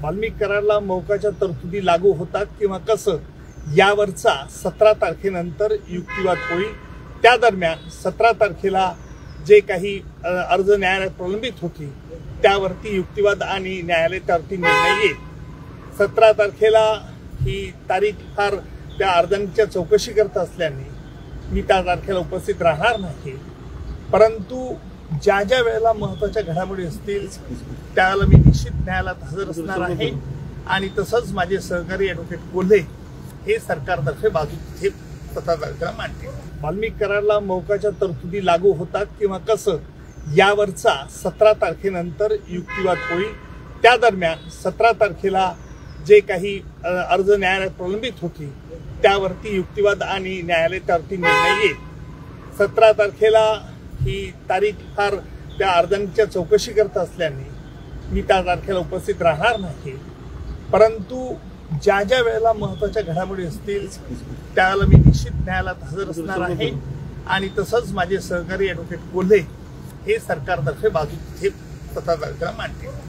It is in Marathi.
वाल्मिक करारला मोकाच्या तरतुदी लागू होतात किंवा कसं यावरचा 17 तारखेनंतर युक्तिवाद होईल। त्या दरम्यान 17 तारखेला जे काही अर्ज न्यायालयात प्रलंबित होतील त्यावरती युक्तिवाद आणि न्यायालय त्यावरती निर्णय येईल। 17 तारखेला ही तारीख फार त्या अर्जांच्या चौकशी करत असल्याने मी त्या तारखेला उपस्थित राहणार नाही, परंतु ज्या ज्या वेळेला महत्त्वाच्या घडामोडी असतील त्यावेळेला मी निश्चित न्यायालयात हजर असणार आहे आणि तसंच माझे सहकारी ॲडव्होकेट कोल्हे हे सरकारतर्फे बाजू तिथे 17 तारखेला मांडतील। वाल्मिक करारला मोकाच्या तरतुदी लागू होतात किंवा कसं यावरचा 17 तारखेनंतर युक्तिवाद होईल। त्या दरम्यान 17 तारखेला जे काही अर्ज न्यायालयात प्रलंबित होतील त्यावरती युक्तिवाद आणि न्यायालय त्यावरती निर्णय येईल। 17 तारखेला ही तारीख फार त्या अर्जांच्या चौकशी करत असल्याने मी त्या तारखेला उपस्थित राहणार नाही, परंतु ज्या ज्या वेळेला महत्त्वाच्या घडामोडी असतील त्यावेळेला मी निश्चित न्यायालयात हजर असणार आहे आणि तसंच माझे सहकारी ॲडव्होकेट कोल्हे हे सरकारतर्फे बाजू तिथे 17 तारखेला मांडतील।